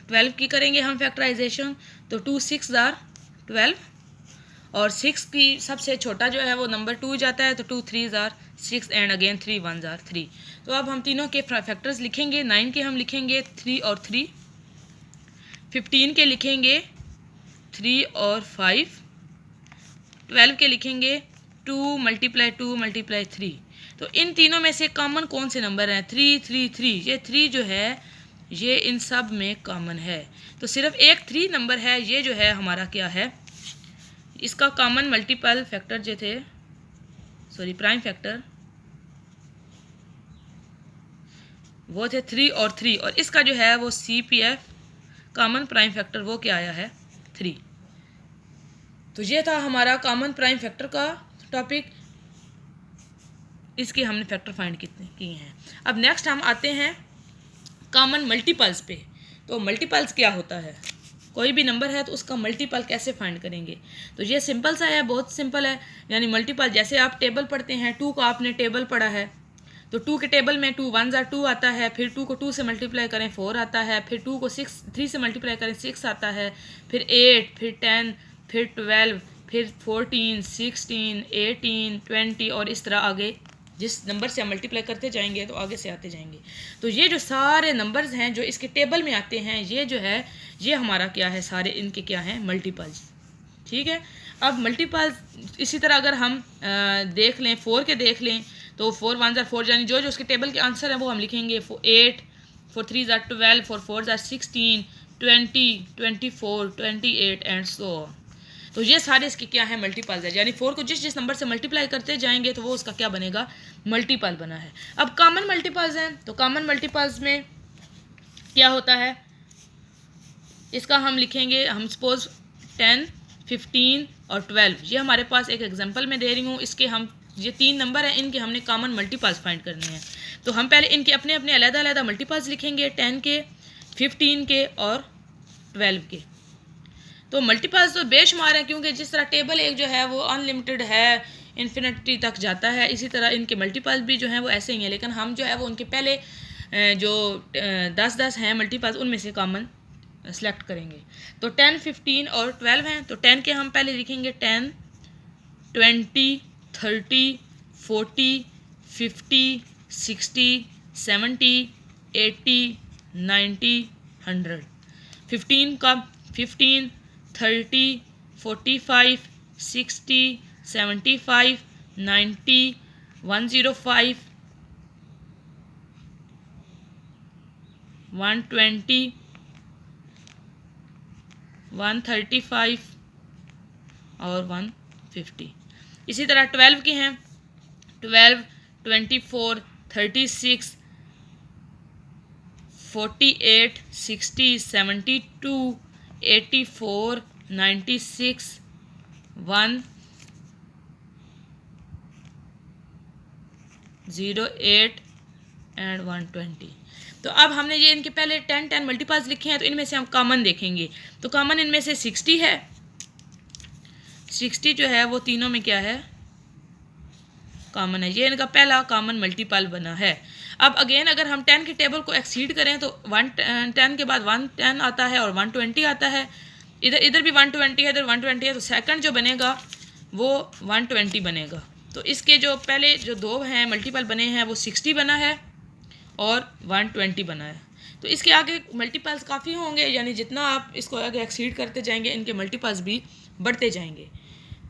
12 की करेंगे हम फैक्टराइजेशन, तो 2 6 आर 12, और 6 की सबसे छोटा जो है वो नंबर 2 जाता है, तो 2 3 आर 6 एंड अगेन 3 1 आर 3। तो अब हम तीनों के फैक्टर्स लिखेंगे। 9 के हम लिखेंगे 3 और 3, 15 के लिखेंगे 3 और 5, 12 के लिखेंगे 2 × 2 × 3। तो इन तीनों में से कॉमन कौन से नंबर हैं? 3 3 3। ये 3 जो है ये इन सब में कॉमन है, तो सिर्फ एक 3 नंबर है, ये जो है हमारा क्या है, इसका कॉमन मल्टीपल फैक्टर जो थे, सॉरी प्राइम फैक्टर, वो थे 3 और 3, और इसका जो है वो CPF कॉमन प्राइम फैक्टर वो क्या आया है 3। तो ये था हमारा कॉमन प्राइम फैक्टर का टॉपिक, इसके हमने फैक्टर फाइंड कितने किए हैं। अब नेक्स्ट हम आते हैं कॉमन मल्टीपल्स पे। तो मल्टीपल्स क्या होता है, कोई भी नंबर है तो उसका मल्टीपल कैसे फाइंड करेंगे। तो ये सिंपल सा है, बहुत सिंपल है। यानी मल्टीपल, जैसे आप टेबल पढ़ते हैं, 2 का आपने टेबल पढ़ा है, तो 2 के टेबल में 2 1 आर 2 आता है, फिर 2 को 2 से मल्टीप्लाई करें 4 आता है, फिर 2 को 3 से मल्टीप्लाई करें 6 आता है, फिर 8, फिर 10, फिर 12, फिर 14, 16, 18, 20, और इस तरह आगे जिस नंबर से हम मल्टीप्लाई करते जाएंगे तो आगे से आते जाएंगे। तो ये जो सारे नंबर्स हैं जो इसके टेबल में आते हैं, ये जो है ये हमारा क्या है, सारे इनके क्या हैं, मल्टीपल्स। ठीक है। अब मल्टीपल्स इसी तरह अगर हम देख लें, 4 के देख लें, तो 4 1 आर 4, यानी जो जो उसके टेबल के आंसर हैं वो हम लिखेंगे। 8, 4 3 are 12, 4 4 are 16, 20, 24, 28 and so on. तो ये सारे इसके क्या है, मल्टीपल्स है। यानी 4 को जिस जिस नंबर से मल्टीप्लाई करते जाएंगे तो वो उसका क्या बनेगा, मल्टीपल बना है। अब कॉमन मल्टीपल्स हैं, तो कॉमन मल्टीपल्स में क्या होता है, इसका हम लिखेंगे, हम सपोज 10, 15 और 12, ये हमारे पास एक एग्जांपल में दे रही हूँ। इसके हम ये 3 नंबर हैं, इनके हमने कॉमन मल्टीपल्स फाइंड करने हैं। तो हम पहले इनके अपने अपने अलग-अलग मल्टीपल्स लिखेंगे, 10 के, 15 के और 12 के। तो मल्टीपल्स तो बेशुमार है, क्योंकि जिस तरह टेबल एक जो है वो अनलिमिटेड है, इन्फिनिटी तक जाता है, इसी तरह इनके मल्टीपल्स भी जो हैं वो ऐसे ही हैं। लेकिन हम जो है वो उनके पहले जो 10 हैं मल्टीपल्स, उनमें से कॉमन सेलेक्ट करेंगे। तो 10, 15 और 12 हैं, तो 10 के हम पहले लिखेंगे 10, 20, 30, 40, 50, 60, 70, 80, 90, 100। 15 का 15, 30, 45, 60, 75, 90, 105, 120, 135 और 150। इसी तरह 12 की हैं, 12, 24, 36, 48, 60, 72, 84, 96, 108 एंड 120। तो अब हमने ये इनके पहले 10 मल्टीपल्स लिखे हैं, तो इनमें से हम कॉमन देखेंगे। तो कॉमन इनमें से 60 है, 60 जो है वो तीनों में क्या है, कॉमन है। ये इनका पहला कॉमन मल्टीपल बना है। अब अगेन अगर हम 10 के टेबल को एक्सीड करें तो 10 के बाद 110 आता है और 120 आता है, इधर भी 120 है, इधर 120 है, तो सेकंड जो बनेगा वो 120 बनेगा। तो इसके जो पहले जो 2 हैं मल्टीपल बने हैं वो 60 बना है और 120 बना है। तो इसके आगे मल्टीपल्स काफ़ी होंगे, यानी जितना आप इसको आगे एक्सीड करते जाएंगे इनके मल्टीपल्स भी बढ़ते जाएंगे।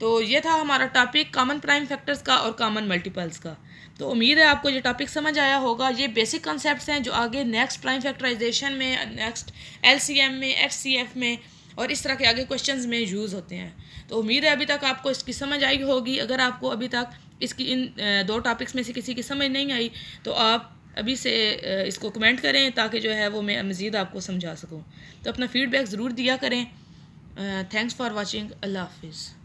तो ये था हमारा टॉपिक कॉमन प्राइम फैक्टर्स का और कॉमन मल्टीपल्स का। तो उम्मीद है आपको ये टॉपिक समझ आया होगा। ये बेसिक कॉन्सेप्ट्स हैं जो आगे नेक्स्ट प्राइम फैक्टराइजेशन में, नेक्स्ट LCM में, HCF में और इस तरह के आगे क्वेश्चंस में यूज़ होते हैं। तो उम्मीद है अभी तक आपको इसकी समझ आई होगी। अगर आपको अभी तक इसकी इन 2 टॉपिक्स में से किसी की समझ नहीं आई तो आप अभी से इसको कमेंट करें, ताकि जो है वो मैं मज़ीद आपको समझा सकूँ। तो अपना फ़ीडबैक ज़रूर दिया करें। Thanks for watching. अल्लाह हाफिज़।